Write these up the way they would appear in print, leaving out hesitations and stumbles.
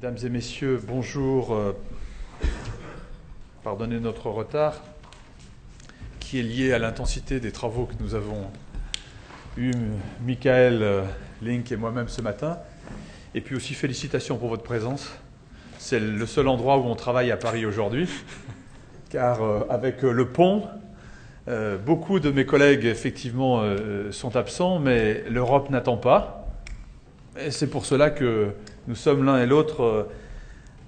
Mesdames et messieurs, bonjour. Pardonnez notre retard, qui est lié à l'intensité des travaux que nous avons eus, Michael Link et moi-même ce matin. Et puis aussi félicitations pour votre présence. C'est le seul endroit où on travaille à Paris aujourd'hui, car avec le pont, beaucoup de mes collègues effectivement sont absents, mais l'Europe n'attend pas. Et c'est pour cela que nous sommes l'un et l'autre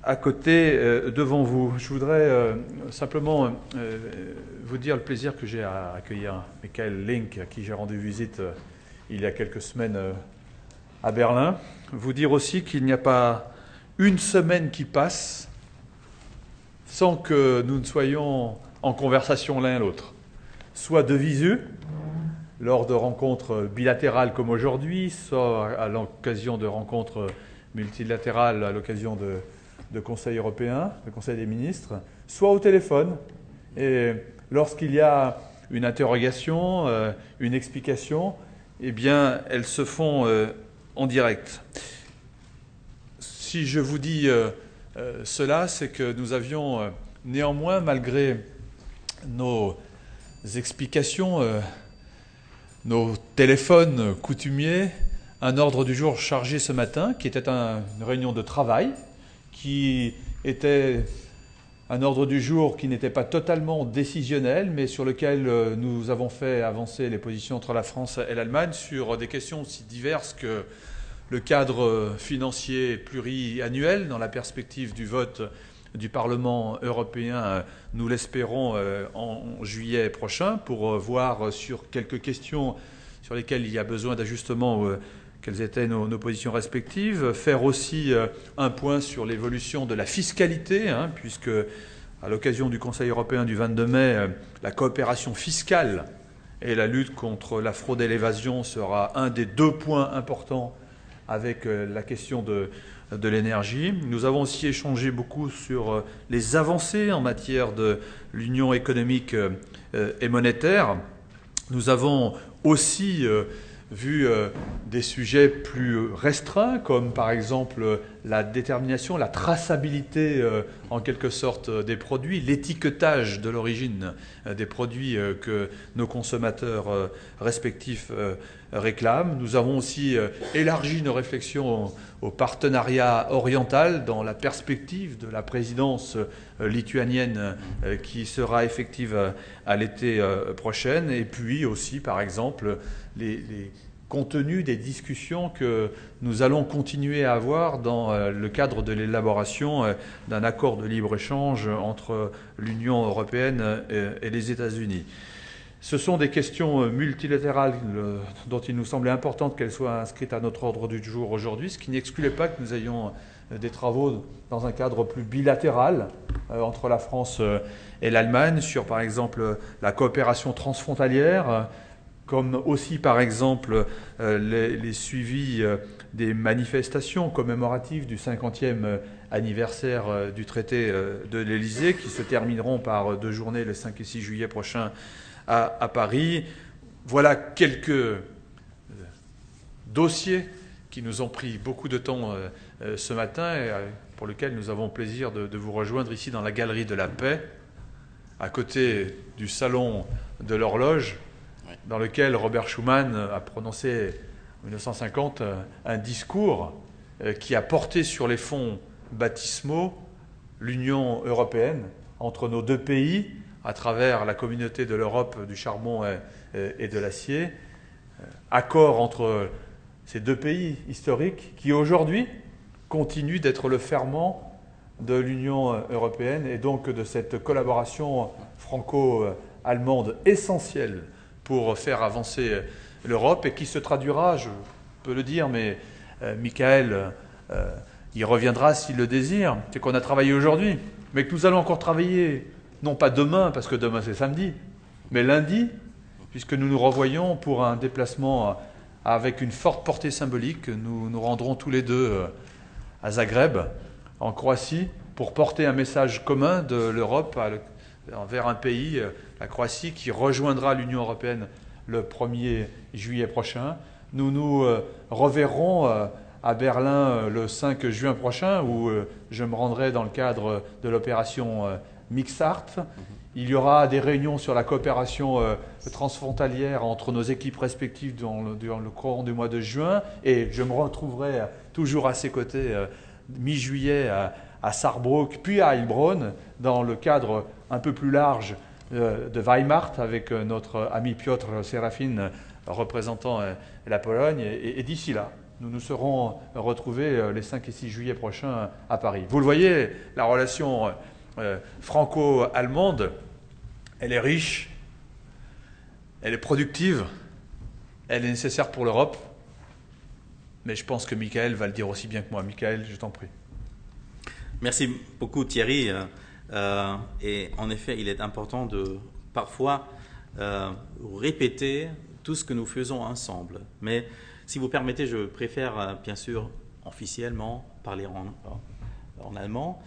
à côté devant vous. Je voudrais simplement vous dire le plaisir que j'ai à accueillir Michael Link, à qui j'ai rendu visite il y a quelques semaines à Berlin. Vous dire aussi qu'il n'y a pas une semaine qui passe sans que nous ne soyons en conversation l'un et l'autre, soit de visu, lors de rencontres bilatérales comme aujourd'hui, soit à l'occasion de rencontres multilatérales, à l'occasion de Conseil européen, de Conseil des ministres, soit au téléphone. Et lorsqu'il y a une interrogation, une explication, eh bien, elles se font en direct. Si je vous dis cela, c'est que nous avions néanmoins, malgré nos explications, nos téléphones coutumiers, un ordre du jour chargé ce matin, qui était une réunion de travail, qui était un ordre du jour qui n'était pas totalement décisionnel, mais sur lequel nous avons fait avancer les positions entre la France et l'Allemagne sur des questions aussi diverses que le cadre financier pluriannuel dans la perspective du vote du Parlement européen, nous l'espérons, en juillet prochain, pour voir sur quelques questions sur lesquelles il y a besoin d'ajustement, quelles étaient nos positions respectives. Faire aussi un point sur l'évolution de la fiscalité, puisque à l'occasion du Conseil européen du 22 mai, la coopération fiscale et la lutte contre la fraude et l'évasion sera un des deux points importants avec la question de l'énergie. Nous avons aussi échangé beaucoup sur les avancées en matière de l'union économique et monétaire. Nous avons aussi vu des sujets plus restreints, comme par exemple la détermination, la traçabilité en quelque sorte des produits, l'étiquetage de l'origine des produits que nos consommateurs respectifs réclament. Nous avons aussi élargi nos réflexions au partenariat oriental dans la perspective de la présidence lituanienne qui sera effective à l'été prochain, et puis aussi par exemple les contenus des discussions que nous allons continuer à avoir dans le cadre de l'élaboration d'un accord de libre-échange entre l'Union européenne et les États-Unis. Ce sont des questions multilatérales dont il nous semblait important qu'elles soient inscrites à notre ordre du jour aujourd'hui, ce qui n'excluait pas que nous ayons des travaux dans un cadre plus bilatéral entre la France et l'Allemagne sur, par exemple, la coopération transfrontalière, comme aussi, par exemple, les suivis des manifestations commémoratives du 50e anniversaire du traité de l'Élysée, qui se termineront par 2 journées, le 5 et 6 juillet prochain, à Paris. Voilà quelques dossiers qui nous ont pris beaucoup de temps ce matin et pour lesquels nous avons plaisir de vous rejoindre ici dans la Galerie de la Paix, à côté du salon de l'horloge, dans lequel Robert Schuman a prononcé en 1950 un discours qui a porté sur les fonds baptismaux l'Union européenne entre nos deux pays à travers la communauté de l'Europe du charbon et de l'acier, accord entre ces deux pays historiques qui aujourd'hui continuent d'être le ferment de l'Union européenne et donc de cette collaboration franco-allemande essentielle pour faire avancer l'Europe et qui se traduira, je peux le dire, mais Michael y reviendra s'il le désire, c'est qu'on a travaillé aujourd'hui, mais que nous allons encore travailler, non pas demain, parce que demain c'est samedi, mais lundi, puisque nous nous revoyons pour un déplacement avec une forte portée symbolique. Nous nous rendrons tous les deux à Zagreb, en Croatie, pour porter un message commun de l'Europe vers un pays, la Croatie, qui rejoindra l'Union européenne le 1er juillet prochain. Nous nous reverrons à Berlin le 5 juin prochain, où je me rendrai dans le cadre de l'opération Mixart. Il y aura des réunions sur la coopération transfrontalière entre nos équipes respectives durant le courant du mois de juin. Et je me retrouverai toujours à ses côtés mi-juillet à Saarbrück, puis à Heilbronn, dans le cadre un peu plus large de Weimar, avec notre ami Piotr Serafin, représentant la Pologne. Et d'ici là, nous nous serons retrouvés les 5 et 6 juillet prochains à Paris. Vous le voyez, la relation franco-allemande, elle est riche, elle est productive, elle est nécessaire pour l'Europe, mais je pense que Michael va le dire aussi bien que moi. Michael, je t'en prie. Merci beaucoup Thierry. Et en effet, il est important de parfois répéter tout ce que nous faisons ensemble. Mais si vous permettez, je préfère bien sûr officiellement parler en allemand.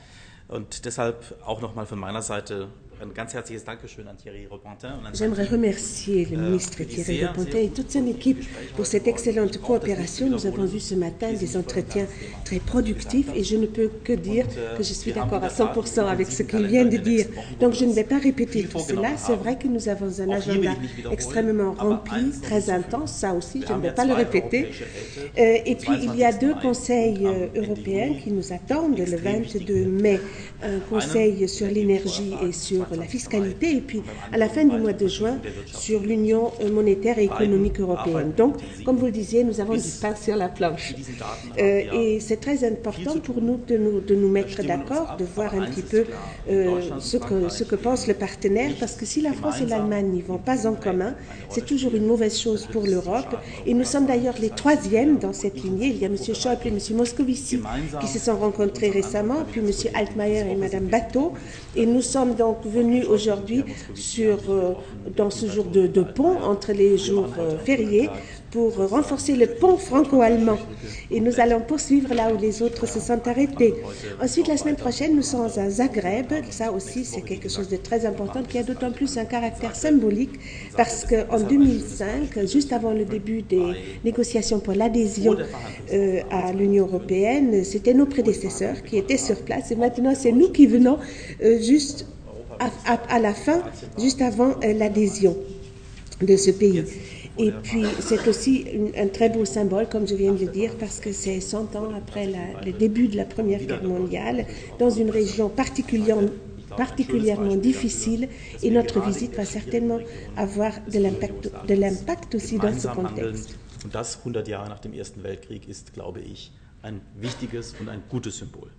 Und deshalb auch nochmal von meiner Seite ein ganz herzliches Dankeschön an Thierry Repentin. J'aimerais remercier le ministre Thierry Repentin et toute son équipe pour cette excellente coopération. Nous avons eu ce matin des entretiens très productifs et je ne peux que dire que je suis d'accord à 100% avec ce qu'il vient de dire. Donc je ne vais pas répéter tout cela. C'est vrai que nous avons un agenda extrêmement rempli, très intense, ça aussi, je ne vais pas le répéter. Et puis il y a 2 conseils européens qui nous attendent le 22 mai. Un conseil sur l'énergie et sur la fiscalité, et puis à la fin du mois de juin sur l'Union monétaire et économique européenne. Donc, comme vous le disiez, nous avons du pain sur la planche. Et c'est très important pour nous de nous mettre d'accord, de voir un petit peu ce que pense le partenaire, parce que si la France et l'Allemagne n'y vont pas en commun, c'est toujours une mauvaise chose pour l'Europe. Et nous sommes d'ailleurs les 3e dans cette lignée. Il y a M. Schäuble et M. Moscovici qui se sont rencontrés récemment, puis M. Altmaier et Mme Bateau. Et nous sommes donc venus aujourd'hui dans ce jour de pont, entre les jours fériés, pour renforcer le pont franco-allemand. Et nous allons poursuivre là où les autres se sont arrêtés. Ensuite, la semaine prochaine, nous sommes à Zagreb. Ça aussi, c'est quelque chose de très important qui a d'autant plus un caractère symbolique parce qu'en 2005, juste avant le début des négociations pour l'adhésion à l'Union européenne, c'était nos prédécesseurs qui étaient sur place et maintenant, c'est nous qui venons juste à la fin, juste avant l'adhésion de ce pays. Et puis, c'est aussi un très beau symbole, comme je viens de le dire, parce que c'est 100 ans après le début de la Première Guerre mondiale, dans une région particulièrement difficile, et notre visite va certainement avoir de l'impact aussi dans ce contexte. Und das 100 Jahre nach dem Ersten Weltkrieg ist, glaube ich, ein wichtiges und ein gutes Symbol.